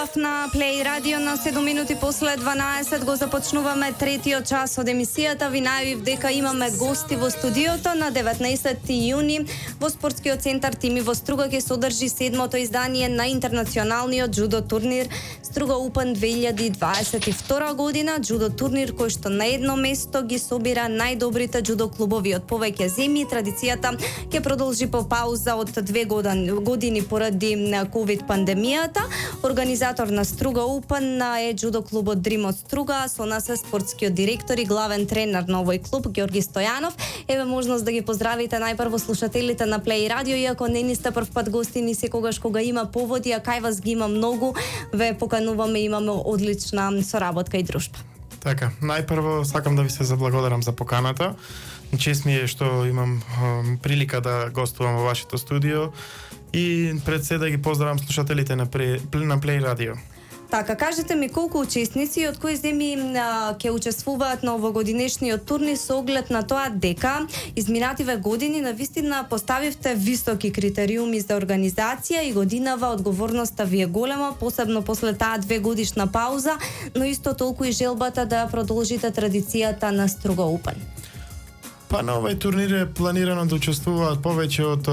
зборав на Play Radio на 7 минути после 12 го започнуваме третиот час од емисијата. Ви најавив дека имаме гости во студиото. На 19 јуни во спортскиот центар Тими во Струга ќе содржи 7-то издание на интернационалниот джудо турнир Струга Open 2022 година. Джудо турнир кој што на едно место ги собира најдобрите джудо клубови од повеќе земји. Традицијата ќе продолжи по пауза од 2 години поради ковид пандемијата. Организатор на Струга Open е джудо клубот Dream од Струга, со нас е спортскиот директор и главен тренер на овој клуб Ѓорги Стојанов. Еве можност да ги поздравите најпрво слушателите на Play Radio, иако не ни сте прв пат гости, ни секогаш кога има поводи, а кај вас ги има многу, ве покануваме, имаме одлична соработка и дружба. Така, најпрво сакам да ви се заблагодарам за поканата. Чест ми е што имам прилика да гостувам во вашето студио и пред се да ги поздравам слушателите на Play Radio. Така, кажете ми колку учесници и од кои земји ќе учествуваат на овогодинешниот турнир со оглед на тоа дека изминативе години навистина поставивте високи критериуми за организација и годинава одговорноста ви е голема, посебно после таа 2-годишна пауза, но исто толку и желбата да продолжите традицијата на Струга Open. Па на овој турнир е планирано да учествуваат повеќе од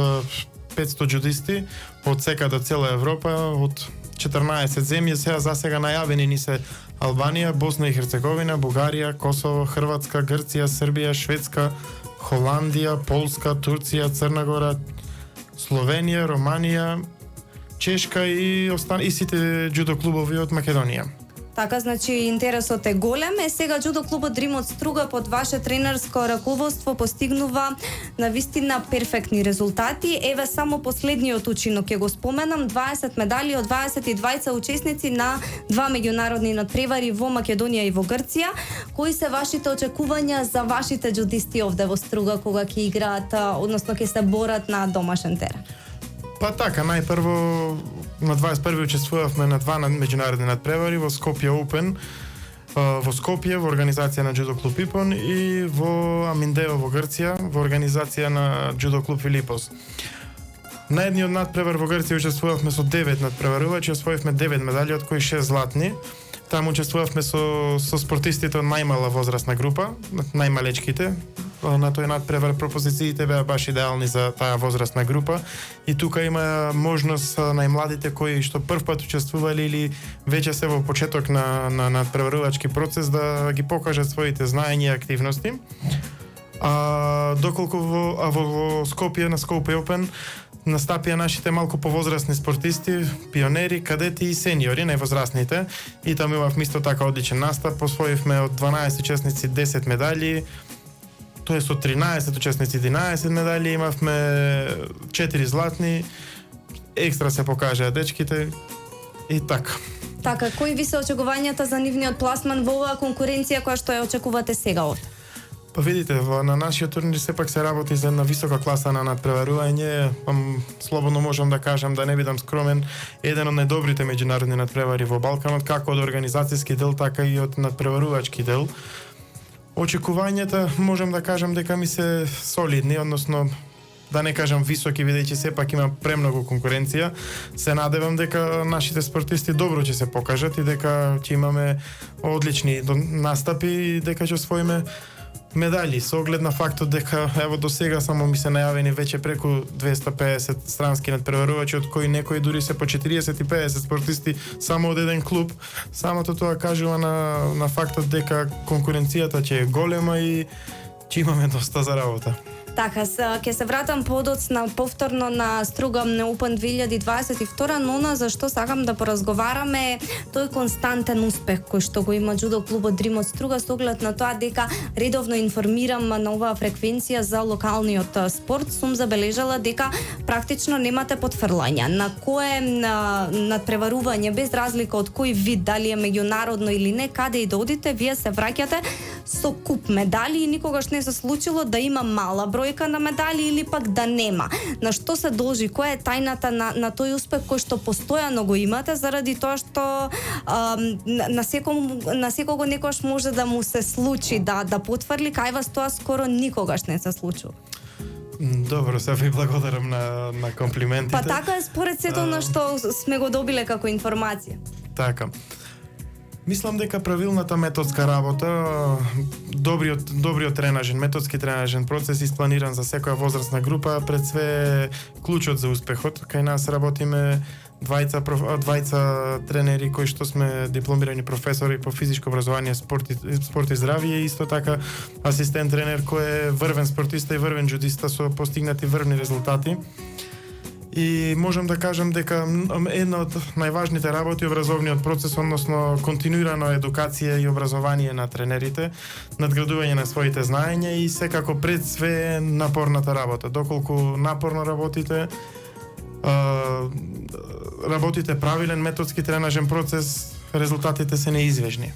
500 джудисти од секаде од цела Европа, од 14 земји. Сега најавени ни се Албанија, Босна и Херцеговина, Бугарија, Косово, Хрватска, Грција, Србија, Шведска, Холандија, Полска, Турција, Црна Гора, Словенија, Романија, Чешка и сите джудо клубови од Македонија. Така, значи интересот е голем. Сега джудо клубот Dream од Струга под ваше тренерско раководство постигнува навистина перфектни резултати. Еве само последниот учинок ќе го споменам: 20 медали од 22 учесници на 2 меѓународни надпревари во Македонија и во Грција. Кои се вашите очекувања за вашите джудисти овде во Струга кога ќе играат, односно ќе се борат на домашен терен? Па така, најпрво на 21 учествувавме на 2 меѓународни надпревари во Скопје Open, во Скопје во организација на джудо клуб Ипон и во Аминдео во Грција во организација на джудо клуб Филипос. На едниот надпревар во Грција учествувавме со 9 надпреварувачи, освоивме 9 медали, од кои 6 златни. Таму учествувавме со спортистите од најмала возрастна група, најмалечките. На тој надпревар пропозициите беа баш идеални за таа возрастна група и тука има можност најмладите кои што првпат учествувале или веќе се во почеток на надпреварувачки процес да ги покажат своите знаења и активности. Доколку во Скопје на Скопје Open настапија нашите малку повозрастни спортисти, пионери, кадети и сениори, највозрастните, и таму имавме исто така одличен настап. Освоивме од 12 учесници 10 медали, тоа е со 13 учесници 11 медали, имавме 4 златни, екстра се покажаа дечките и така. Така, кои ви се очекувањата за нивниот пласман во оваа конкуренција која што ја очекувате сега овде? Па видите, на нашиот турнир сепак се работи за една висока класа на надпреварување. Слободно можам да кажам, да не бидам скромен, еден од најдобрите меѓународни надпревари во Балканот, како од организацијски дел, така и од надпреварувачки дел. Очекувањата можам да кажам дека ми се солидни, односно да не кажам високи, бидејќи сепак има премногу конкуренција. Се надевам дека нашите спортисти добро ќе се покажат и дека ќе имаме одлични настапи и дека ќе освоиме медали, со оглед на фактот дека ево до сега само ми се најавени веќе преку 250 странски надпреварувачи, од кои некои дури се по 40 и 50 спортисти само од еден клуб. Самото тоа кажува на фактот дека конкуренцијата ќе е голема и ќе имаме доста за работа. Така, ќе се вратам подоцна повторно на Струга Open 2022, но за што сакам да поразговараме тој константен успех кој што го има джудо клубот Dream од Струга, со оглед на тоа дека редовно информирам на оваа фреквенција за локалниот спорт. Сум забележала дека практично немате потфрлања. На кое надпреварување, без разлика од кој вид, дали е меѓународно или не, каде и да одите, вие се враќате со куп медали и никогаш не се случило да има мала бројка на медали или пак да нема. На што се должи? Која е тајната на тој успех кој што постојано го имате, заради тоа што на секого некојаш може да му се случи да потврли, кај вас тоа скоро никогаш не се случува? Добро, се ви благодарам на комплиментите. Па така е според сето на што сме го добиле како информација. Така. Мислам дека правилната методска работа, добриот тренажен, методски тренажен процес испланиран за секоја возрастна група, пред све е клучот за успехот. Кај нас работиме двајца тренери кои што сме дипломирани професори по физичко образование, спорт и здравје, исто така асистент тренер кој е врвен спортиста и врвен джудиста со постигнати врвни резултати. И можам да кажам дека една од најважните работи е образовниот процес, односно континуирана едукација и образование на тренерите, надградување на своите знаења и секако пред све напорната работа. Доколку напорно работите правилен методски тренажен процес, резултатите се неизвежни.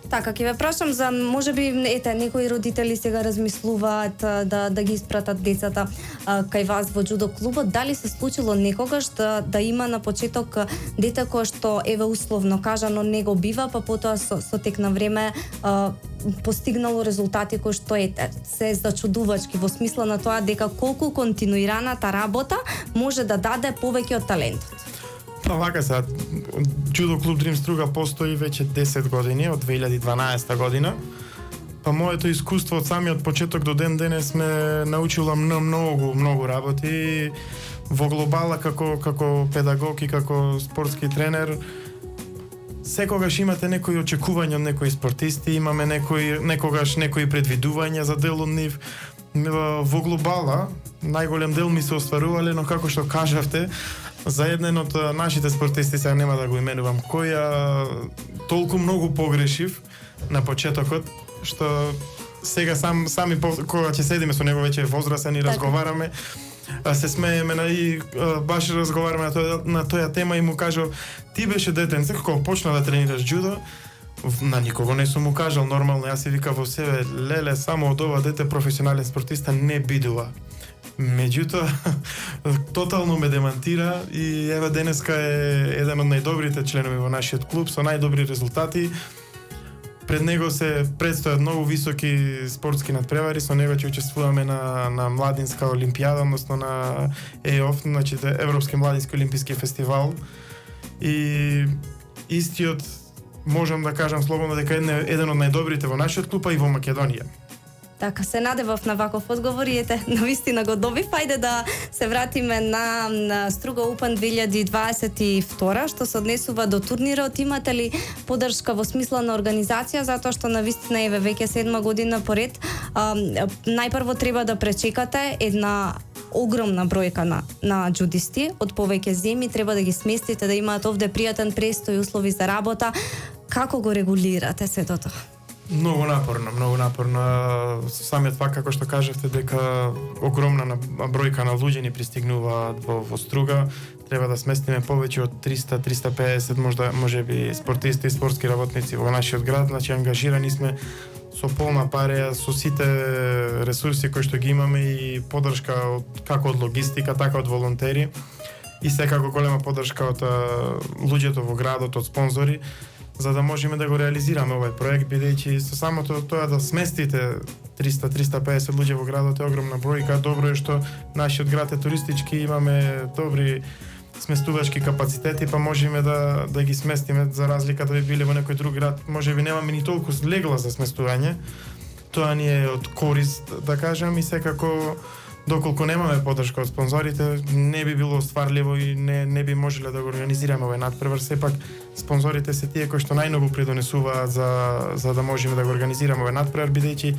Така, ќе ве прашам за, можеби, некои родители сега размислуваат да ги испратат децата кај вас во џудо клубот. Дали се случило некогаш да има на почеток дете кој што, еве условно кажано, не го бива, па потоа со тек на време постигнало резултати кои што се зачудувачки, во смисла на тоа дека колку континуираната работа може да даде повеќе од талентот? Па вака се, џудо клуб Дрим Струга постои веќе 10 години, од 2012 година. Па моето искуство од самиот почеток до ден денес ме научила многу работи во глобала како педагог и како спортски тренер. Секогаш имате некои очекувања од некои спортисти, имаме некогаш некои предвидувања за дел од нив. Во глобала најголем дел ми се остварувале, но како што кажавте, за еден од нашите спортисти, сега нема да го именувам, која толку многу погрешив на почетокот, што сега сами кога ќе седиме со него веќе возрасен и разговараме, се смееме и баш разговараме на тоја тема и му кажав: ти беше детенце кога почна да тренираш џудо, на никого не сум му кажал, нормално, јас си вика во себе, леле, само од ова дете професионален спортиста не бидува. Меѓутоа, тотално ме демантира и еве денеска е еден од најдобрите членови во нашиот клуб со најдобри резултати. Пред него се предстојат многу високи спортски надпревари, со него ќе учествуваме на младинска олимпијада, односно на ЕОФ, значи Европски младински олимписки фестивал. И истиот можам да кажам слободно дека еден од најдобрите во нашиот клуб, а и во Македонија. Така, се надевав на ваков одговор и навистина го добив. Ајде да се вратиме на Струга Open 2022, што се однесува до турнирот. Имате ли поддршка во смисла на организација, затоа што навистина еве веќе 7 година поред? Најпрво треба да пречекате една огромна бројка на џудисти од повеќе земји, треба да ги сместите, да имаат овде пријатен престој, услови за работа. Како го регулирате сето тоа? Многу напорно. Самиот факт, како што кажавте, дека огромна бројка на луѓе ни пристигнуваат во Струга, треба да сместиме повеќе од 300-350 можеби спортисти и спортски работници во нашиот град, значи ангажирани сме со полна пареја, со сите ресурси кои што ги имаме и поддршка како од логистика, така од волонтери и секако голема поддршка од луѓето во градот, од спонзори, за да можеме да го реализираме овој проект, бидејќи со самото тоа да сместите 300-350 луѓе во градот е огромна бројка. Добро е што нашиот град е туристички, имаме добри сместувачки капацитети, па можеме да ги сместиме, за разлика да би биле во некој друг град, можеби немаме ни толку легла за сместување. Тоа ни е од корист, да кажам, и секако доколку немаме поддршка од спонзорите, не би било стварливо и не би можеле да го организираме овој надпревар. Сепак спонзорите се тие кои што најмногу придонесуваат за да можеме да го организираме овој надпревар, бидејќи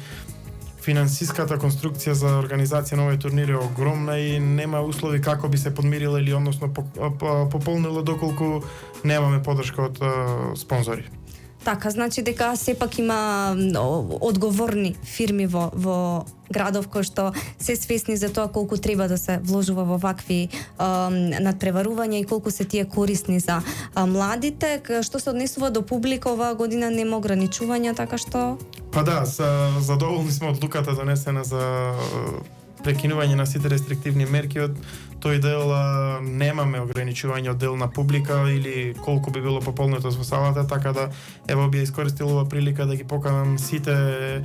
финансиската конструкција за организација на овој турнир е огромна и нема услови како би се подмирила или односно пополнила доколку немаме поддршка од спонзори. Така, значи дека сепак има одговорни фирми во градов кои што се свесни за тоа колку треба да се вложува во вакви надпреварувања и колку се тие корисни за младите. Што се однесува до публика, оваа година нема ограничувања, така што? Па да, задоволни сме одлуката донесена за прекинување на сите рестриктивни мерки. Од тој дел немаме ограничување од дел на публика или колку би било пополнетост во салата, така да ево би искористил ова прилика да ги поканам сите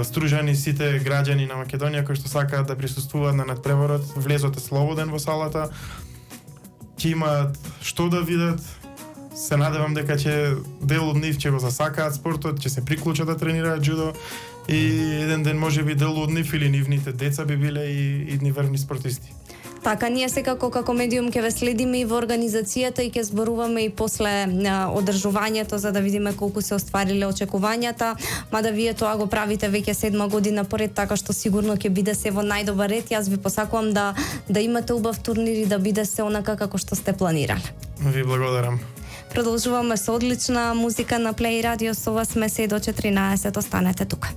стружани, сите граѓани на Македонија кои што сакаат да присуствуваат на надпреварот. Влезот е слободен во салата, ќе имаат што да видат, се надевам дека ќе дел од нив ќе го засакаат спортот, ќе се приклучат да тренираат джудо и еден ден можеби дел од нив или нивните деца би биле и идни врвни спортисти. Така, ние секако како медиум ќе ве следиме и во организацијата и ќе зборуваме и после одржувањето за да видиме колку се оствариле очекувањата, мада вие тоа го правите веќе 7 година поред, така што сигурно ќе биде се во најдобар ред. Јас ви посакувам да имате убав турнир и да биде се онака како што сте планирале. Ви благодарам. Продолжуваме со одлична музика на Play Radio, со вас сме се до 14, останете тука.